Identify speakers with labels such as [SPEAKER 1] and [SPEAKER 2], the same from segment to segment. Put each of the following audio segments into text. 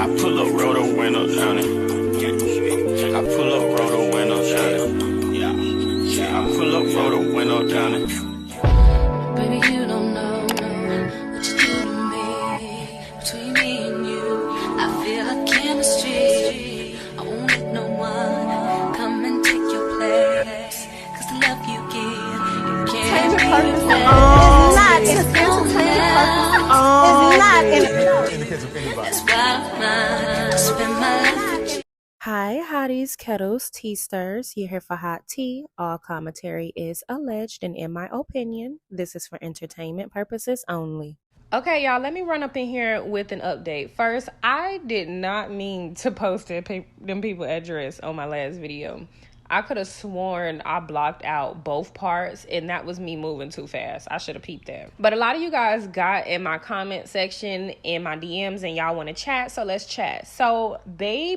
[SPEAKER 1] I pull up, roll the window down it. I pull up, roll the window down it. Yeah, I pull up, roll the window down it.
[SPEAKER 2] Baby, you don't know what you do to me. Between me and you, I feel like chemistry. I won't let no one come and take your place. Cause the love you give, you can't
[SPEAKER 3] Hi, hotties, kettles, tea stirs. You're here for hot tea. All commentary is alleged, and in my opinion, this is for entertainment purposes only. Okay, y'all, let me run up in here with an update. First, I did not mean to post them people address on my last video. I could have sworn I blocked out both parts, and that was me moving too fast. I should have peeped that. But a lot of you guys got in my comment section, in my DMs, and y'all want to chat, so let's chat. So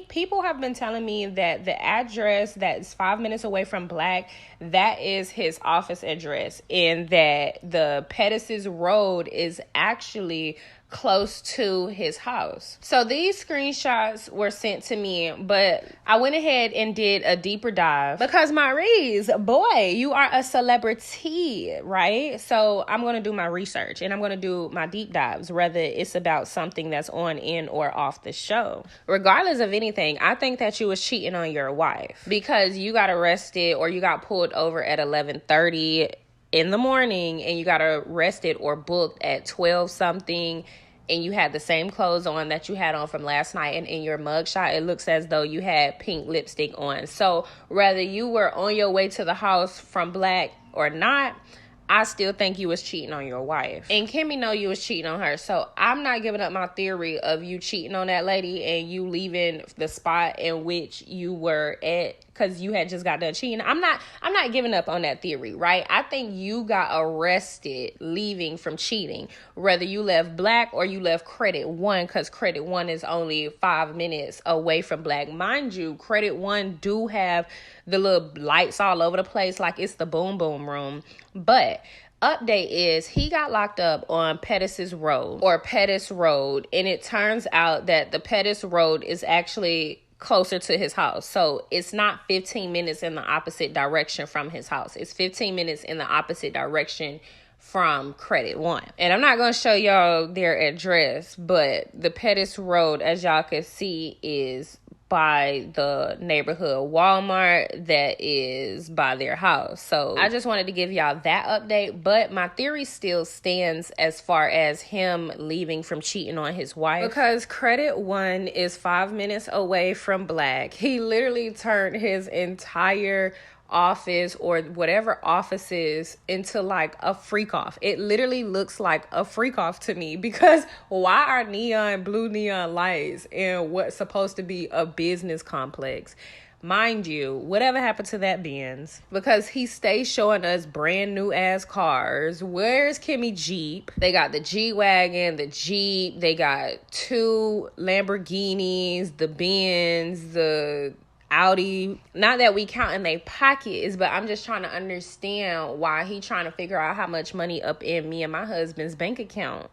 [SPEAKER 3] people have been telling me that the address that's 5 minutes away from Black, that is his office address, and that the Pettis' Road is actually close to his house. So these screenshots were sent to me, but I went ahead and did a deeper dive because Maurice, boy, you are a celebrity, right? So I'm going to do my research and I'm going to do my deep dives, whether it's about something that's on, in, or off the show. Regardless of anything, I think that you was cheating on your wife because you got arrested or you got pulled over at 11:30 in the morning and you got arrested or booked at 12 something and you had the same clothes on that you had on from last night, and in your mugshot it looks as though you had pink lipstick on. So whether you were on your way to the house from Black or not, I still think you was cheating on your wife. And Kimmy know you was cheating on her. So I'm not giving up my theory of you cheating on that lady and you leaving the spot in which you were at because you had just got done cheating. I'm not giving up on that theory, right? I think you got arrested leaving from cheating. Whether you left Black or you left Credit One, because Credit One is only 5 minutes away from Black. Mind you, Credit One do have the little lights all over the place like it's the boom boom room. But update is he got locked up on Pettis' Road or Pettis Road, and it turns out that the Pettis Road is actually closer to his house. So it's not 15 minutes in the opposite direction from his house. It's 15 minutes in the opposite direction from Credit One. And I'm not going to show y'all their address, but the Pettis Road, as y'all can see, is by the neighborhood Walmart that is by their house. So I just wanted to give y'all that update, but my theory still stands as far as him leaving from cheating on his wife, because Credit One is 5 minutes away from Black. He literally turned his entire office or whatever office is into like a freak off. It literally looks like a freak off to me, because why are blue neon lights in what's supposed to be a business complex? Mind you, whatever happened to that Benz? Because he stays showing us brand new ass cars. Where's Kimmy Jeep? They got the G-Wagon, the Jeep. They got 2 Lamborghinis, the Benz, the Audi. Not that we count in their pockets, but I'm just trying to understand why he trying to figure out how much money up in me and my husband's bank account.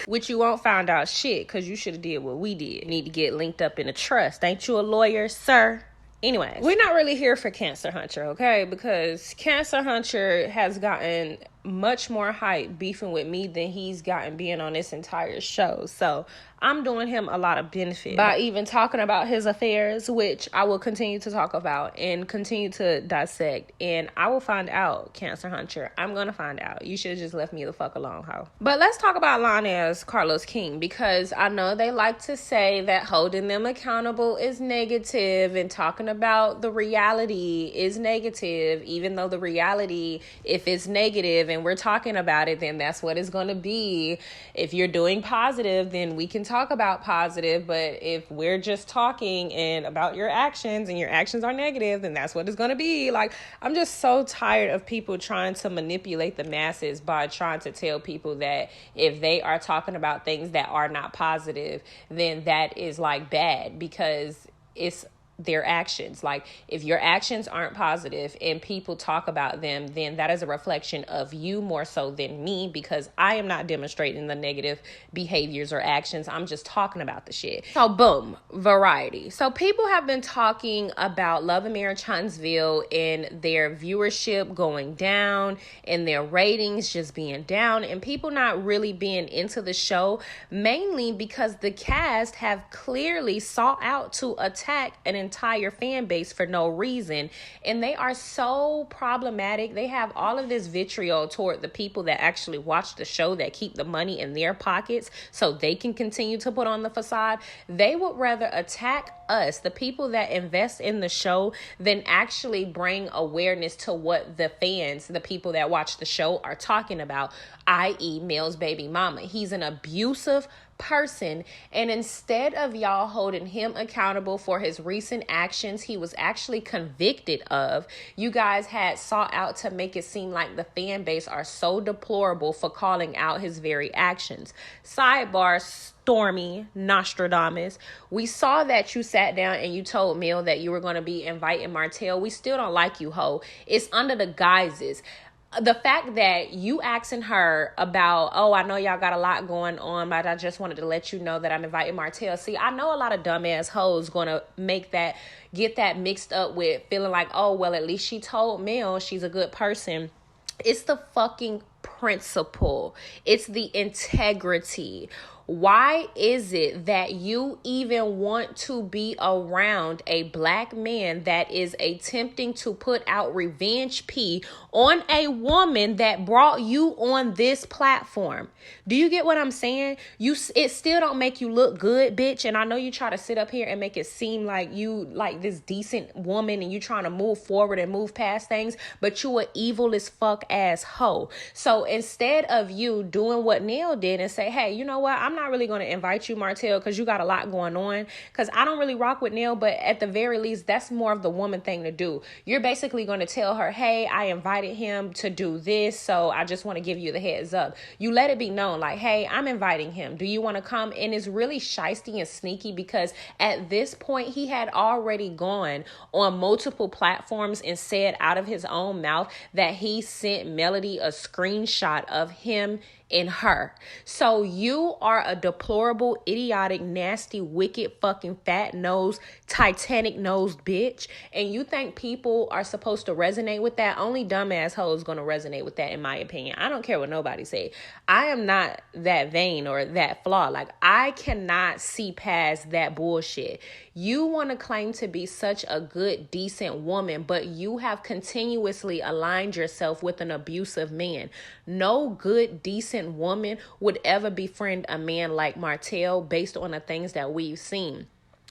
[SPEAKER 3] Which you won't find out shit, because you should have did what we did. Need to get linked up in a trust. Ain't you a lawyer, sir? Anyways, we're not really here for Cancer Hunter, okay? Because Cancer Hunter has gotten much more hype beefing with me than he's gotten being on this entire show. So I'm doing him a lot of benefit by even talking about his affairs, which I will continue to talk about and continue to dissect. And I will find out, Cancer Hunter. I'm going to find out. You should have just left me the fuck alone, ho. But let's talk about Lamh Carlos King, because I know they like to say that holding them accountable is negative and talking about the reality is negative, even though the reality, if it's negative and we're talking about it, then that's what it's going to be. If you're doing positive, then we can talk about positive. But if we're just talking and about your actions and your actions are negative, then that's what it's going to be. Like, I'm just so tired of people trying to manipulate the masses by trying to tell people that if they are talking about things that are not positive, then that is like bad, because it's their actions. Like, if your actions aren't positive and people talk about them, then that is a reflection of you more so than me, because I am not demonstrating the negative behaviors or actions. I'm just talking about the shit. So boom, variety. So people have been talking about Love and Marriage Huntsville and their viewership going down and their ratings just being down, and people not really being into the show, mainly because the cast have clearly sought out to attack an entire fan base for no reason, and they are so problematic. They have all of this vitriol toward the people that actually watch the show, that keep the money in their pockets so they can continue to put on the facade. They would rather attack us, the people that invest in the show, than actually bring awareness to what the fans, the people that watch the show, are talking about, i.e. Mel's baby mama. He's an abusive person, and instead of y'all holding him accountable for his recent actions he was actually convicted of, you guys had sought out to make it seem like the fan base are so deplorable for calling out his very actions. Sidebar, Stormy Nostradamus, we saw that you sat down and you told Mel that you were going to be inviting Martell. We still don't like you, ho. It's under the guises. The fact that you asking her about, oh, I know y'all got a lot going on, but I just wanted to let you know that I'm inviting Martell. See, I know a lot of dumbass hoes going to get that mixed up with feeling like, oh, well, at least she told Mel she's a good person. It's the fucking principle. It's the integrity. Why is it that you even want to be around a black man that is attempting to put out revenge pee on a woman that brought you on this platform? Do you get what I'm saying? It still don't make you look good, bitch. And I know you try to sit up here and make it seem like you like this decent woman and you trying to move forward and move past things, but you a evil as fuck ass hoe. So instead of you doing what Neil did and say, hey, you know what? I'm not really going to invite you, Martell, because you got a lot going on. Because I don't really rock with Neil, but at the very least, that's more of the woman thing to do. You're basically going to tell her, hey, I invited him to do this, so I just want to give you the heads up. You let it be known, like, hey, I'm inviting him. Do you want to come? And it's really shisty and sneaky, because at this point, he had already gone on multiple platforms and said out of his own mouth that he sent Melody a screenshot of him in her. So you are a deplorable, idiotic, nasty, wicked, fucking fat-nosed, Titanic-nosed bitch, and you think people are supposed to resonate with that? Only dumbass hoes gonna resonate with that, in my opinion. I don't care what nobody say. I am not that vain or that flawed. Like, I cannot see past that bullshit. You want to claim to be such a good, decent woman, but you have continuously aligned yourself with an abusive man. No good, decent woman would ever befriend a man like Martell based on the things that we've seen.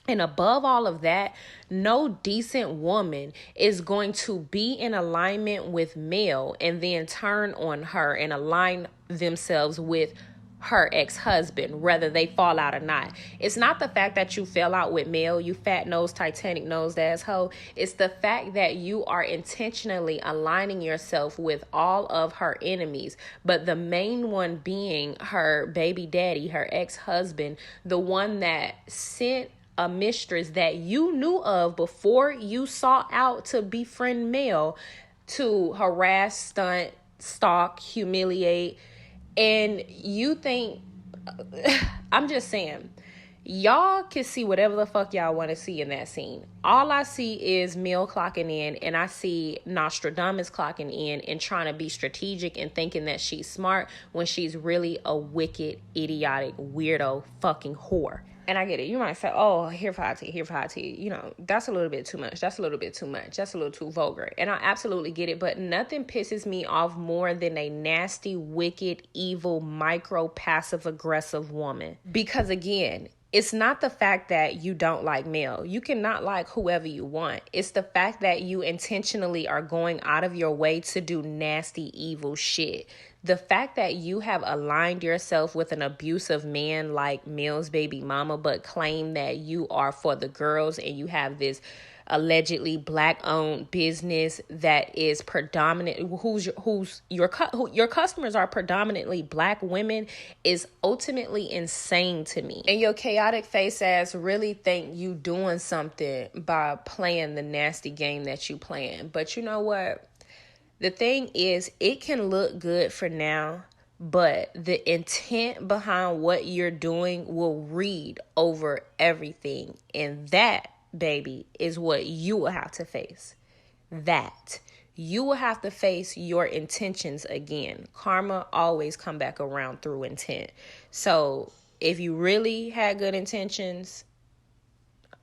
[SPEAKER 3] And above all of that, no decent woman is going to be in alignment with Mel and then turn on her and align themselves with her ex-husband, whether they fall out or not. It's not the fact that you fell out with Mel, you fat-nosed, Titanic-nosed asshole. It's the fact that you are intentionally aligning yourself with all of her enemies, but the main one being her baby daddy, her ex-husband, the one that sent a mistress that you knew of before you sought out to befriend Mel to harass, stunt, stalk, humiliate. And you think, I'm just saying, y'all can see whatever the fuck y'all want to see in that scene. All I see is Mel clocking in, and I see Nostradamus clocking in and trying to be strategic and thinking that she's smart when she's really a wicked, idiotic, weirdo fucking whore. And I get it. You might say, oh, here for hot tea, here for hot tea. You know, that's a little bit too much. That's a little bit too much. That's a little too vulgar. And I absolutely get it. But nothing pisses me off more than a nasty, wicked, evil, micro, passive-aggressive woman. Because again, it's not the fact that you don't like Mel. You cannot like whoever you want. It's the fact that you intentionally are going out of your way to do nasty, evil shit. The fact that you have aligned yourself with an abusive man like Mel's baby mama, but claim that you are for the girls and you have this allegedly black owned business that is predominant, your customers are predominantly black women, is ultimately insane to me. And your chaotic face ass really think you doing something by playing the nasty game that you playing. But you know what? The thing is, it can look good for now, but the intent behind what you're doing will read over everything. And that, baby, is what you will have to face. That. You will have to face your intentions again. Karma always come back around through intent. So if you really had good intentions,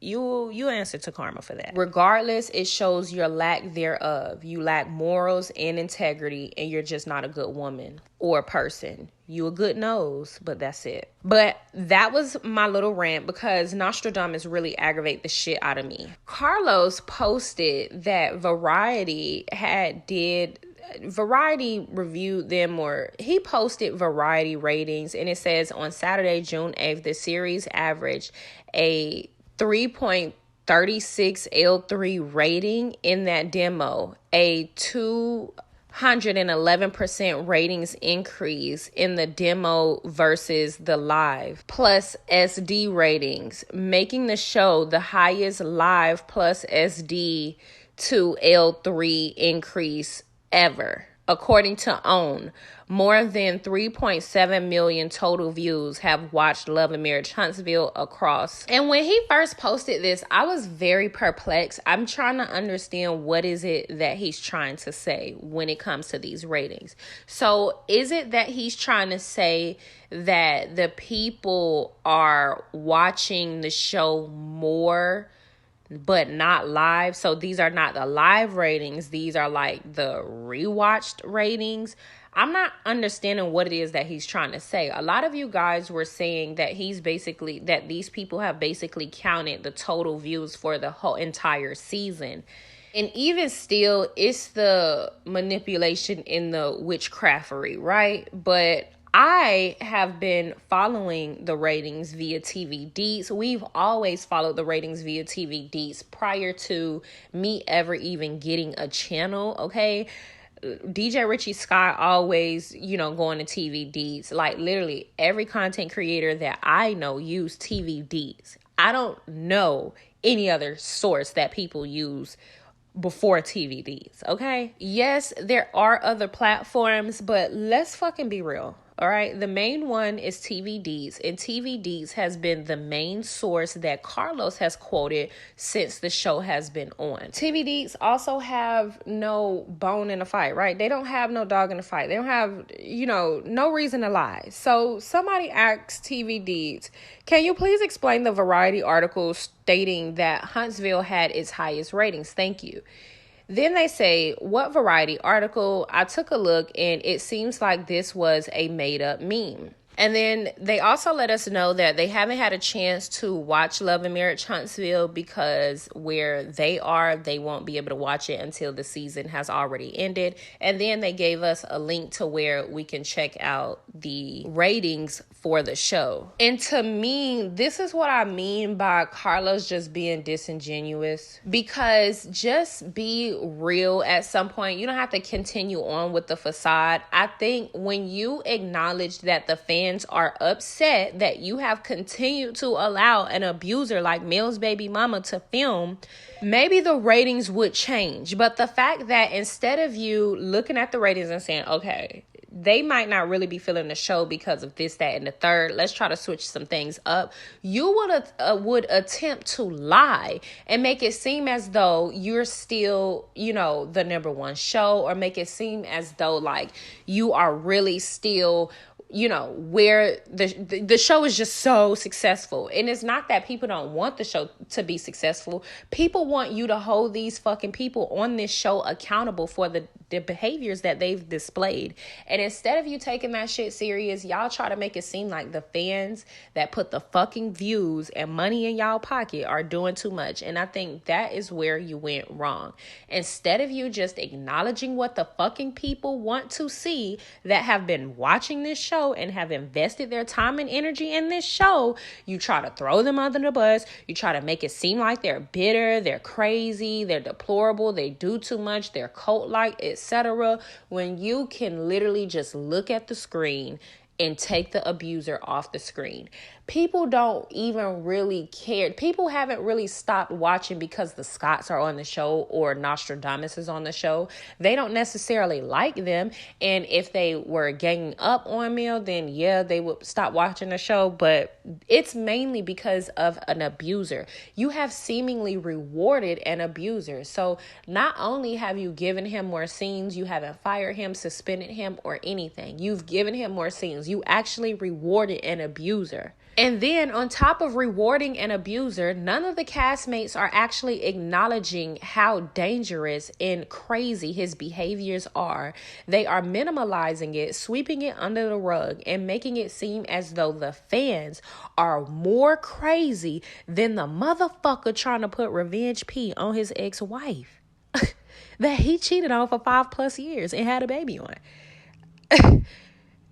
[SPEAKER 3] you answer to karma for that. Regardless, it shows your lack thereof. You lack morals and integrity, and you're just not a good woman or person. You a good nose, but that's it. But that was my little rant because Nostradamus really aggravate the shit out of me. Carlos posted that Variety reviewed them, or he posted Variety ratings, and it says on Saturday, June 8th, the series averaged a 3.36 L3 rating in that demo, a 211% ratings increase in the demo versus the live, plus SD ratings, making the show the highest live plus SD to L3 increase ever. According to OWN, more than 3.7 million total views have watched Love and Marriage Huntsville across. And when he first posted this, I was very perplexed. I'm trying to understand what is it that he's trying to say when it comes to these ratings. So is it that he's trying to say that the people are watching the show more but not live? So these are not the live ratings. These are like the rewatched ratings. I'm not understanding what it is that he's trying to say. A lot of you guys were saying that that these people have basically counted the total views for the whole entire season. And even still, it's the manipulation in the witchcraftery, right? But I have been following the ratings via TV Deets. We've always followed the ratings via TV Deets prior to me ever even getting a channel, okay? DJ Richie Scott always, going to TV Deets. Like literally every content creator that I know use TV Deets. I don't know any other source that people use before TV Deets, okay? Yes, there are other platforms, but let's fucking be real. All right, the main one is TV Deets, and TV Deets has been the main source that Carlos has quoted since the show has been on. TV Deets also have no bone in the fight, right? They don't have no dog in the fight. They don't have, no reason to lie. So somebody asked TV Deets, can you please explain the Variety article stating that Huntsville had its highest ratings? Thank you. Then they say, what Variety article? I took a look and it seems like this was a made up meme. And then they also let us know that they haven't had a chance to watch Love and Marriage Huntsville because where they are, they won't be able to watch it until the season has already ended. And then they gave us a link to where we can check out the ratings for the show. And to me, this is what I mean by Carlos just being disingenuous, because just be real at some point. You don't have to continue on with the facade. I think when you acknowledge that the fans are upset that you have continued to allow an abuser like Mel's baby mama to film, maybe the ratings would change. But the fact that instead of you looking at the ratings and saying, okay, they might not really be feeling the show because of this, that, and the third, let's try to switch some things up, you would attempt to lie and make it seem as though you're still, the number one show, or make it seem as though like you are really still, where the show is just so successful. And it's not that people don't want the show to be successful. People want you to hold these fucking people on this show accountable for the behaviors that they've displayed. And instead of you taking that shit serious, y'all try to make it seem like the fans that put the fucking views and money in y'all pocket are doing too much. And I think that is where you went wrong. Instead of you just acknowledging what the fucking people want to see that have been watching this show and have invested their time and energy in this show, you try to throw them under the bus. You try to make it seem like they're bitter, they're crazy, they're deplorable, they do too much, they're cult-like, etc. When you can literally just look at the screen and take the abuser off the screen. People don't even really care. People haven't really stopped watching because the Scotts are on the show or Nostradamus is on the show. They don't necessarily like them. And if they were ganging up on Mel, then yeah, they would stop watching the show. But it's mainly because of an abuser. You have seemingly rewarded an abuser. So not only have you given him more scenes, you haven't fired him, suspended him, or anything. You've given him more scenes. You actually rewarded an abuser. And then on top of rewarding an abuser, none of the castmates are actually acknowledging how dangerous and crazy his behaviors are. They are minimalizing it, sweeping it under the rug, and making it seem as though the fans are more crazy than the motherfucker trying to put revenge P on his ex-wife that he cheated on for 5+ years and had a baby on.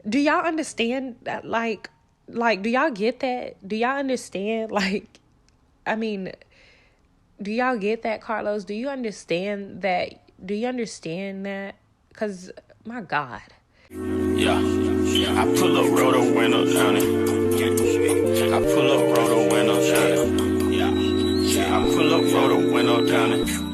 [SPEAKER 3] Do y'all understand that? Like, do y'all get that? Do y'all understand? Do y'all get that, Carlos? Do you understand that? Because, my God.
[SPEAKER 1] Yeah. I pull up, roll the window down it. I pull up, roll the window down it. Yeah. I pull up, roll the window down it.